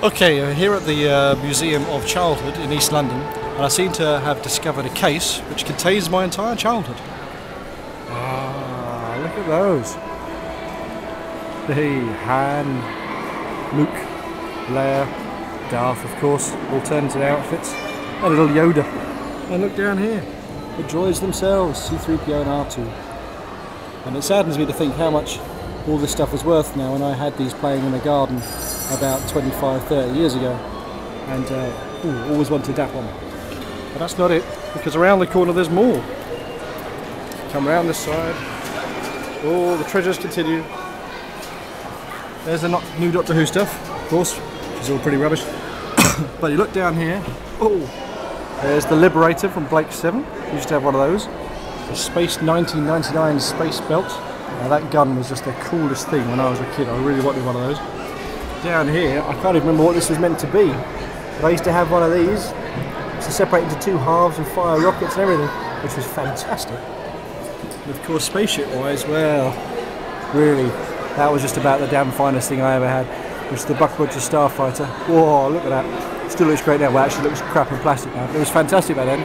Okay, here at the Museum of Childhood in East London, and I seem to have discovered a case which contains my entire childhood. Ah, look at those. Hey, Han, Luke, Leia, Darth of course, alternative outfits, and a little Yoda. And look down here, the droids themselves, C-3PO and R2. And it saddens me to think how much all this stuff was worth now when I had these playing in the garden about 25-30 years ago, and always wanted that one. But that's not it, because around the corner there's more. Come around this side, oh, the treasures continue. There's the new Doctor Who stuff, of course, which is all pretty rubbish. But you look down here, oh, there's the Liberator from Blake 7, used to have one of those. The Space 1999 space belt. Now that gun was just the coolest thing when I was a kid, I really wanted one of those. Down here, I can't even remember what this was meant to be, but I used to have one of these to separate into two halves and fire rockets and everything, which was fantastic. And of course, spaceship wise, well, really, that was just about the damn finest thing I ever had, which is the Buckminster Starfighter. Whoa, look at that. Still looks great now. Well, actually looks crap and plastic now. It was fantastic back then.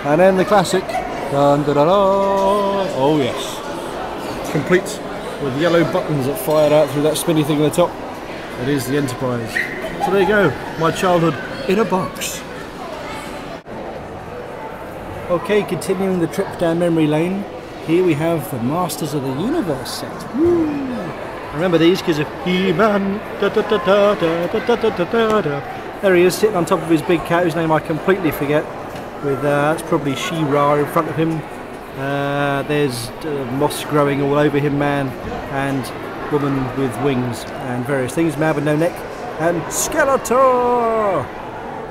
And then the classic, dun, da, da, da. Oh yes, complete with yellow buttons that fired out through that spinny thing on the top. It is the Enterprise. So there you go, my childhood in a box. Okay, continuing the trip down memory lane, here we have the Masters of the Universe set. Woo! I remember these because of He-Man. There he is, sitting on top of his big cat, whose name I completely forget. With that's probably She-Ra in front of him. There's moss growing all over him, man, and woman with wings and various things, man with no neck, and Skeletor!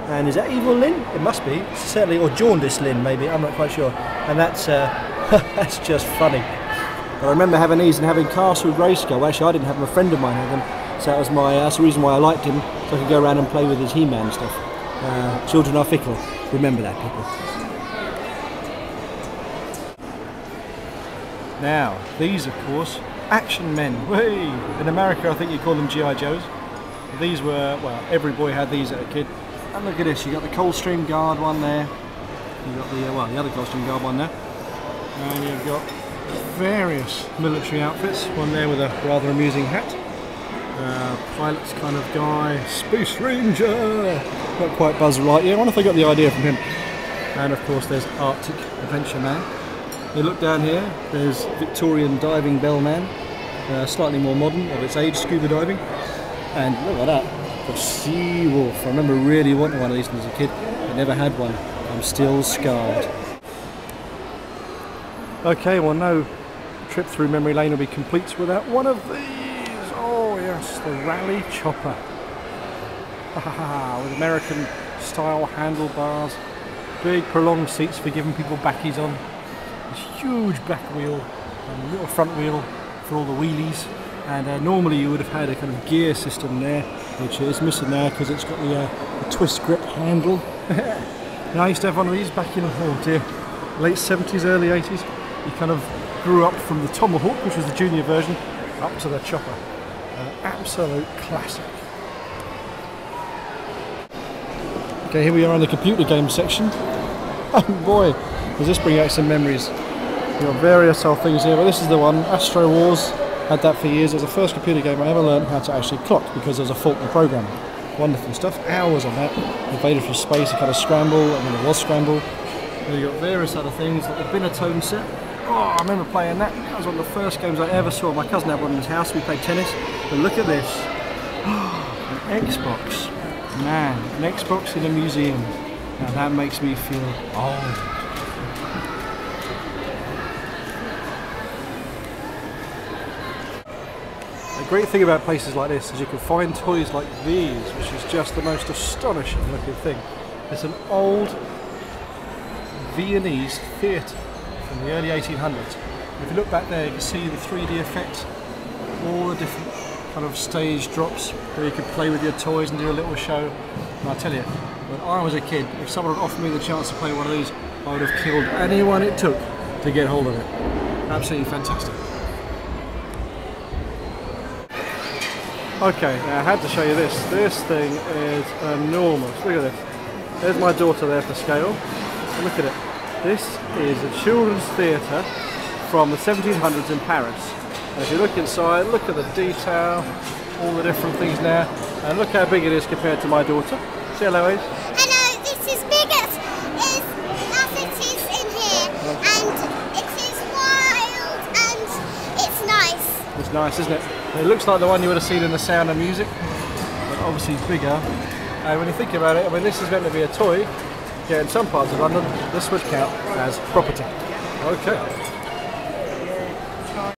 And is that Evil Lyn? It must be, certainly, or Jaundice Lyn maybe, I'm not quite sure. And that's that's just funny. But I remember having these and having Castle Grayskull. Actually, I didn't have them, a friend of mine had them, so that's the reason why I liked him, so I could go around and play with his He-Man stuff. Children are fickle, remember that, people. Now, these of course, action men. Whee! In America I think you call them G.I. Joes. These were, well, every boy had these as a kid. And look at this, you got the Coldstream Guard one there. You got the other Coldstream Guard one there. And you've got various military outfits. One there with a rather amusing hat. Pilot's kind of guy. Space Ranger! Not quite Buzz Lightyear. I wonder if I got the idea from him. And of course there's Arctic Adventure Man. You look down here, there's Victorian Diving Bell Man, slightly more modern of its age, scuba diving. And look at that, the Sea Wolf. I remember really wanting one of these as a kid, I never had one. I'm still scarred. Okay, well no trip through memory lane will be complete without one of these. Oh yes, the Rally Chopper. With American style handlebars, big prolonged seats for giving people backies on. This huge back wheel and a little front wheel for all the wheelies, and normally you would have had a kind of gear system there, which is missing now because it's got the twist grip handle. And I used to have one of these back in, oh dear, late 70s, early 80s. You kind of grew up from the Tomahawk, which was the junior version, up to the Chopper. Absolute classic. Okay, here we are in the computer game section. Oh boy, does this bring out some memories. We've got various old things here, but this is the one, Astro Wars. Had that for years. It was the first computer game I ever learned how to actually clock because there was a fault in the programming. Wonderful stuff, hours on that. Invaded from space, a kind of scramble, and then it was scramble. And you've got various other things, like the Binatone set. Oh, I remember playing that. That was one of the first games I ever saw. My cousin had one in his house, we played tennis. But look at this. An Xbox. Man, an Xbox in a museum. Now that makes me feel old. The great thing about places like this is you can find toys like these, which is just the most astonishing looking thing. It's an old Viennese theatre from the early 1800s. If you look back there, you can see the 3D effects, all the different kind of stage drops where you could play with your toys and do a little show. And I tell you, when I was a kid, if someone had offered me the chance to play one of these, I would have killed anyone it took to get hold of it. Absolutely fantastic. Okay, now I had to show you this. This thing is enormous. Look at this. There's my daughter there for scale. And look at it. This is a children's theatre from the 1700s in Paris. And if you look inside, look at the detail, all the different things there. And look how big it is compared to my daughter. Say hello, Ace. Hello, this is big as it is in here. And it is wild and it's nice. It's nice, isn't it? It looks like the one you would have seen in The Sound of Music, but obviously bigger. And when you think about it, I mean, this is meant to be a toy. Yeah, in some parts of London, this would count as property. Okay.